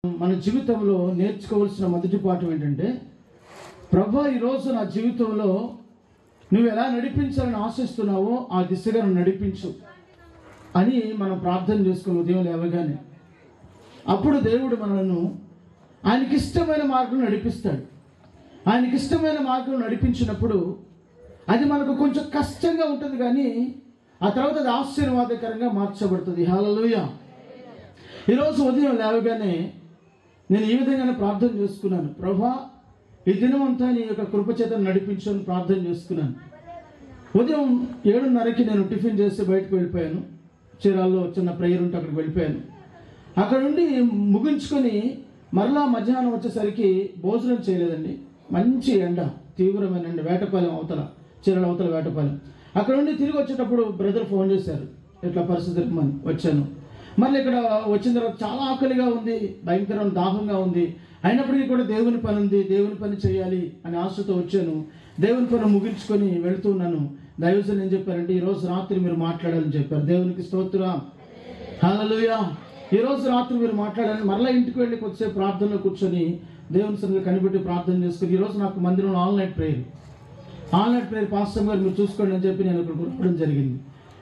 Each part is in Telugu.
మన జీవితంలో నేర్చుకోవాల్సిన మొదటి పాఠం ఏంటంటే, ప్రభా ఈరోజు నా జీవితంలో నువ్వు ఎలా నడిపించాలని ఆశిస్తున్నావో ఆ దిశగా నువ్వు నడిపించు అని మనం ప్రార్థన చేసుకుని ఉదయం లేవగానే, అప్పుడు దేవుడు మనల్ని ఆయనకి ఇష్టమైన మార్గం నడిపిస్తాడు. ఆయనకి ఇష్టమైన మార్గం నడిపించినప్పుడు అది మనకు కొంచెం కష్టంగా ఉంటుంది, కానీ ఆ తర్వాత అది ఆశీర్వాదకరంగా మార్చబడుతుంది. హల్లెలూయా. ఈరోజు ఉదయం లేవగానే నేను ఈ విధంగానే ప్రార్థన చేసుకున్నాను. ప్రభా ఈ దినం అంతా నీ యొక్క కృపచేత నడిపించని ప్రార్థన చేసుకున్నాను. ఉదయం 7:30కి నేను టిఫిన్ చేసి బయటకు వెళ్ళిపోయాను. చీరాల్లో చిన్న ప్రేయర్ ఉంటే అక్కడికి వెళ్ళిపోయాను. అక్కడ నుండి ముగించుకొని మరలా మధ్యాహ్నం వచ్చేసరికి భోజనం చేయలేదండి. మంచి ఎండ, తీవ్రమైన ఎండ, వేటపాలెం అవతల, చీరాల అవతల వేటపాలెం. అక్కడ నుండి తిరిగి వచ్చేటప్పుడు బ్రదర్ ఫోన్ చేశారు, ఇట్లా పరిస్థితి వచ్చాను. మళ్ళీ ఇక్కడ వచ్చిన తర్వాత చాలా ఆకలిగా ఉంది, భయంకరమైన దాహంగా ఉంది. అయినప్పటికీ కూడా దేవుని పని ఉంది, దేవుని పని చేయాలి అని ఆశతో వచ్చాను. దేవుని పని ముగించుకొని వెళుతున్నాను. దైవజనులు ఏం చెప్పారంటే, ఈరోజు రాత్రి మీరు మాట్లాడాలని చెప్పారు. దేవునికి స్తోత్రం, హల్లెలూయా. ఈరోజు రాత్రి మీరు మాట్లాడాలని మరలా ఇంటికి వెళ్ళి కొద్దిసేపు ప్రార్థనలో కూర్చొని దేవుని సన్నిధిలో కనిపెట్టి ప్రార్థన చేసుకుని, ఈరోజు నాకు మందిరంలో ఆన్లైన్ ప్రేయర్ పాస్టర్ గారు మీరు చూసుకోండి అని చెప్పి నేను ఇక్కడ కూర్చోవడం జరిగింది.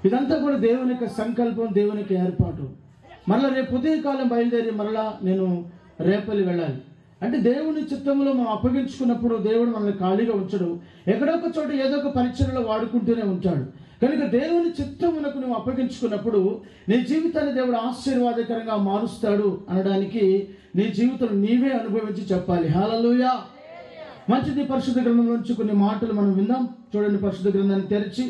ఇదంతా కూడా దేవుని యొక్క సంకల్పం, దేవుని యొక్క ఏర్పాటు. మరలా రేపు ఉదయకాలం బయలుదేరి మరలా నేను రేపల్లి వెళ్ళాలి. అంటే దేవుని చిత్తంలో మనం అప్పగించుకున్నప్పుడు దేవుడు మనల్ని ఖాళీగా ఉంచడు. ఎక్కడో ఒక చోట ఏదో ఒక పరిచర్యలో వాడుకుంటూనే ఉంటాడు. కనుక దేవుని చిత్తమునకు నువ్వు అప్పగించుకున్నప్పుడు నీ జీవితాన్ని దేవుడు ఆశీర్వాదకరంగా మారుస్తాడు అనడానికి నీ జీవితం నీవే అనుభవించి చెప్పాలి. హల్లెలూయా. మంచిది. పరిశుద్ధ గ్రంథం నుంచి కొన్ని మాటలు మనం విందాం. చూడండి, పరిశుద్ధ గ్రంథాన్ని తెరిచి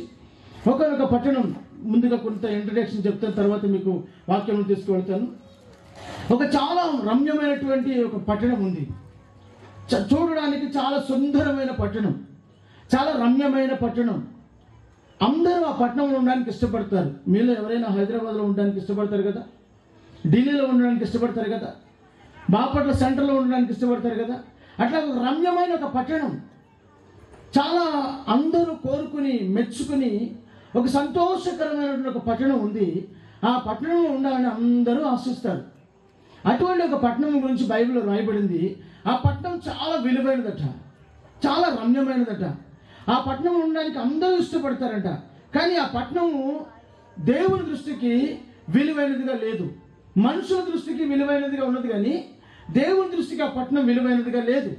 ఒక పట్టణం, ముందుగా కొంత ఇంట్రడక్షన్ చెప్తాను, తర్వాత మీకు వాక్యం తీసుకువెళ్తాను. ఒక చాలా రమ్యమైనటువంటి ఒక పట్టణం ఉంది. చూడడానికి చాలా సుందరమైన పట్టణం, చాలా రమ్యమైన పట్టణం. అందరూ ఆ పట్టణంలో ఉండడానికి ఇష్టపడతారు. మీలో ఎవరైనా హైదరాబాద్లో ఉండడానికి ఇష్టపడతారు కదా, ఢిల్లీలో ఉండడానికి ఇష్టపడతారు కదా, బాపట్ల సెంటర్లో ఉండడానికి ఇష్టపడతారు కదా. అట్లా ఒక రమ్యమైన ఒక పట్టణం, చాలా అందరూ కోరుకుని మెచ్చుకుని ఒక సంతోషకరమైనటువంటి ఒక పట్టణం ఉంది. ఆ పట్టణంలో ఉండాలని అందరూ ఆశిస్తారు. అటువంటి ఒక పట్టణం గురించి బైబిల్లో రాయబడింది. ఆ పట్టణం చాలా విలువైనదట, చాలా రమ్యమైనదట. ఆ పట్టణం ఉండడానికి అందరూ ఇష్టపడతారట. కానీ ఆ పట్టణము దేవుని దృష్టికి విలువైనదిగా లేదు. మనుషుల దృష్టికి విలువైనదిగా ఉన్నది, కానీ దేవుని దృష్టికి ఆ పట్టణం విలువైనదిగా లేదు.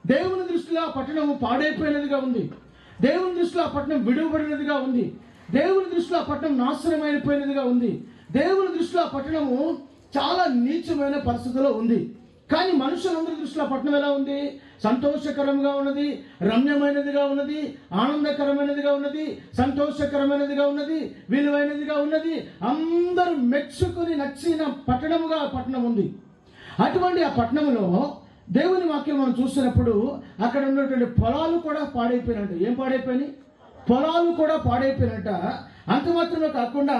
దేవుని దృష్టిలో ఆ పట్టణం పాడైపోయినదిగా ఉంది. దేవుని దృష్టిలో ఆ పట్టణం విడువబడినదిగా ఉంది. దేవుని దృష్టిలో ఆ పట్టణం నాశనం అయిపోయినదిగా ఉంది. దేవుని దృష్టిలో ఆ పట్టణము చాలా నీచమైన పరిస్థితిలో ఉంది. కానీ మనుషులందరి దృష్టిలో ఆ పట్టణం ఎలా ఉంది? సంతోషకరంగా ఉన్నది, రమ్యమైనదిగా ఉన్నది, ఆనందకరమైనదిగా ఉన్నది, సంతోషకరమైనదిగా ఉన్నది, విలువైనదిగా ఉన్నది. అందరూ మెచ్చుకుని నచ్చిన పట్టణముగా ఆ పట్టణం ఉంది. అటువంటి ఆ పట్టణంలో దేవుని వాక్యం మనం చూసినప్పుడు అక్కడ ఉన్నటువంటి పొలాలు కూడా పాడైపోయినట్టు. ఏం పాడైపోయినాయి? పొలాలు కూడా పాడైపోయినట్ట. అంత మాత్రమే కాకుండా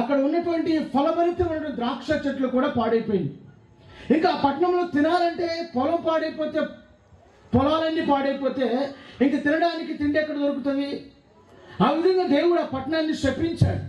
అక్కడ ఉన్నటువంటి ఫలభరితమైన ద్రాక్ష చెట్లు కూడా పాడైపోయింది. ఇంకా ఆ పట్టణంలో తినాలంటే పొలం పాడైపోతే, పొలాలన్నీ పాడైపోతే ఇంక తినడానికి తిండి ఎక్కడ దొరుకుతుంది? ఆ విధంగా దేవుడు ఆ పట్టణాన్ని శపించాడు.